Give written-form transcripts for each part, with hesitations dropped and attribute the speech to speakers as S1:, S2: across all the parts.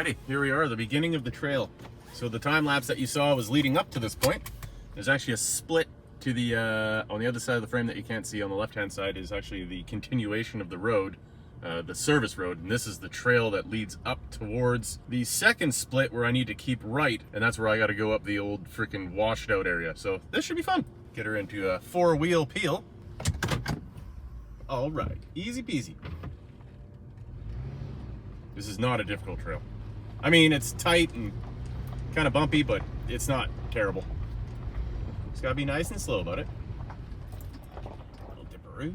S1: Alrighty, here we are, the beginning of the trail. So the time lapse that you saw was leading up to this point. There's actually a split to the on the other side of the frame that you can't see. On the left-hand side is actually the continuation of the road, the service road, and this is the trail that leads up towards the second split where I need to keep right, and that's where I got to go up the old freaking washed out area. So this should be fun. Get her into a four-wheel peel. All right, easy peasy. This is not a difficult trail. I mean, it's tight and kind of bumpy, but it's not terrible. Just gotta be nice and slow about it. Little dipperoo.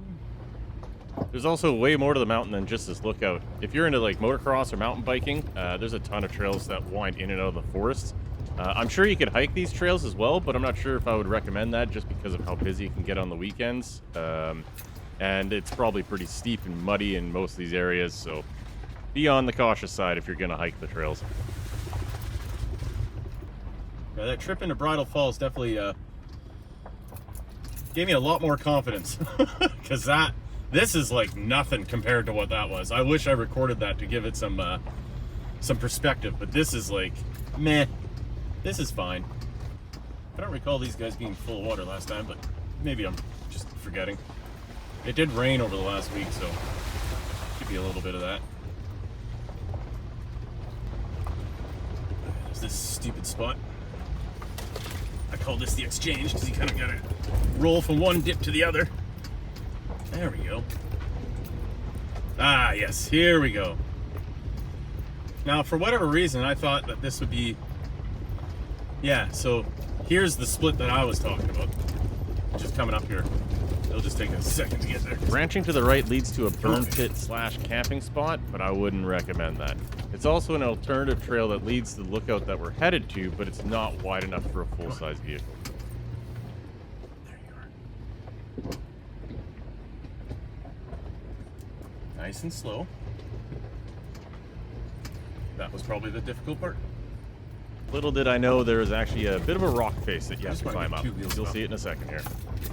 S2: There's also way more to the mountain than just this lookout. If you're into like motocross or mountain biking, there's a ton of trails that wind in and out of the forest. I'm sure you could hike these trails as well, but I'm not sure if I would recommend that just because of how busy it can get on the weekends. And it's probably pretty steep and muddy in most of these areas, so be on the cautious side if you're gonna hike the trails.
S1: Yeah, that trip into Bridal Falls definitely gave me a lot more confidence because this is like nothing compared to what that was. I wish I recorded that to give it some perspective, but this is like meh. This is fine. I don't recall these guys being full of water last time, but maybe I'm just forgetting. It did rain over the last week, so should be a little bit of that. There's this stupid spot. I call this the exchange because you kind of got to roll from one dip to the other. There we go. Ah, yes, here we go. Now, for whatever reason, I thought that this would be... Yeah, so here's the split that I was talking about. Just coming up here. It'll just take a second to get there.
S2: Branching to the right leads to a burn pit / camping spot, but I wouldn't recommend that. It's also an alternative trail that leads to the lookout that we're headed to, but it's not wide enough for a full-size vehicle.
S1: There you are. Nice and slow. That was probably the difficult part.
S2: Little did I know there is actually a bit of a rock face that you have to climb up.
S1: You'll
S2: see it in a second here.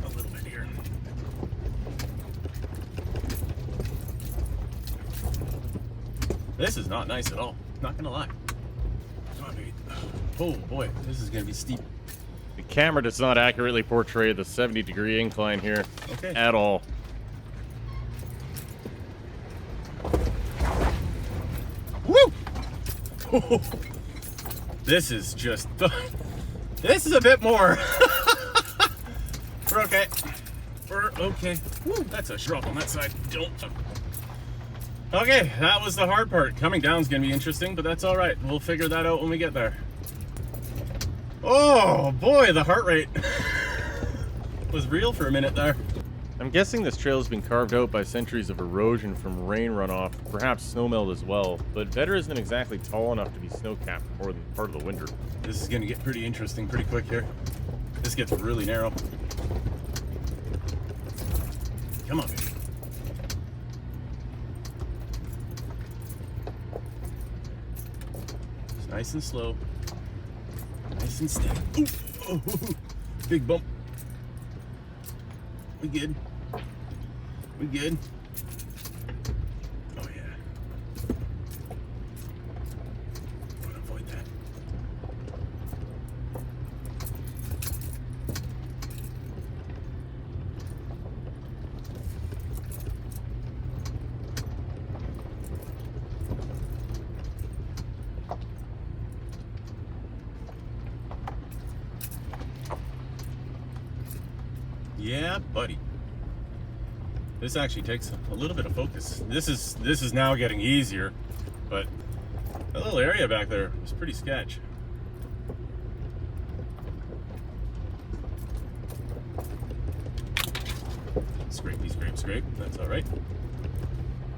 S1: A little bit here. This is not nice at all. Not gonna lie. Oh boy, this is gonna be steep.
S2: The camera does not accurately portray the 70-degree incline here at all.
S1: Woo! This is just... This is a bit more. We're okay. We're okay. Woo, that's a shrub on that side. Don't. Okay, that was the hard part. Coming down is going to be interesting, but that's all right. We'll figure that out when we get there. Oh, boy, the heart rate was real for a minute there.
S2: I'm guessing this trail has been carved out by centuries of erosion from rain runoff, perhaps snowmelt as well, but Vedder isn't exactly tall enough to be snow-capped more than part of the winter.
S1: This is going to get pretty interesting pretty quick here. This gets really narrow. Come on, baby. Just nice and slow. Nice and steady. Ooh. Oh, big bump. We good. We good. Oh yeah. Want to avoid that. Yeah, buddy. This actually takes a little bit of focus. This is now getting easier, but that little area back there was pretty sketch. Scrapey, scrape, scrape. That's all right.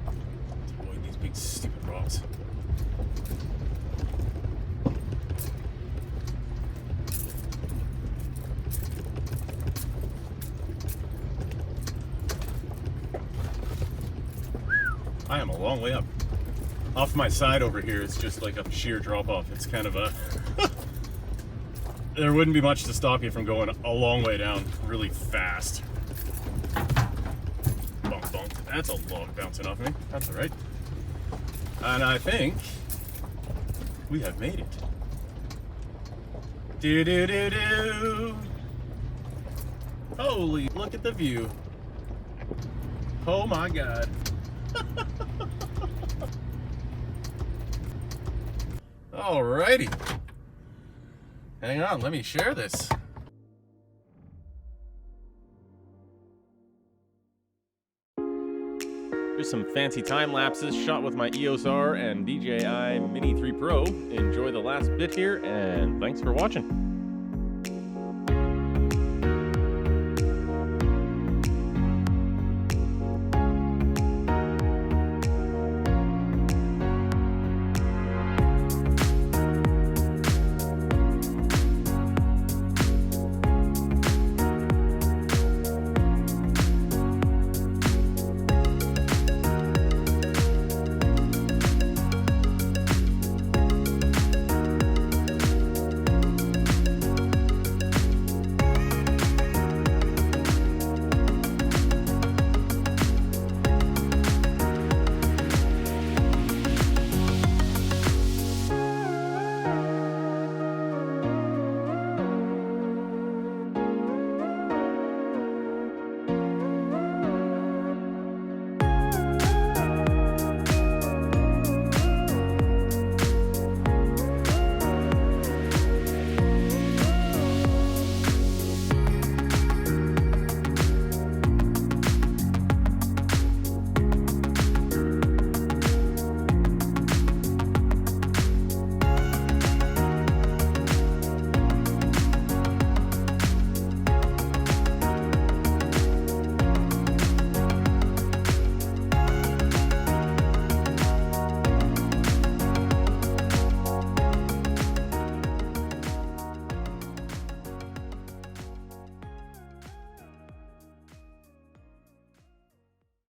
S1: Let's avoid these big stupid rocks. I am a long way up. Off my side over here, it's just like a sheer drop off. It's kind of a... There wouldn't be much to stop you from going a long way down really fast. Bump, bump. That's a log bouncing off me. That's all right. And I think We have made it. Do do do do. Holy, look at the view. Oh my God. Alrighty. Hang on, let me share this.
S2: Here's some fancy time lapses shot with my EOS R and DJI Mini 3 Pro. Enjoy the last bit here, and thanks for watching.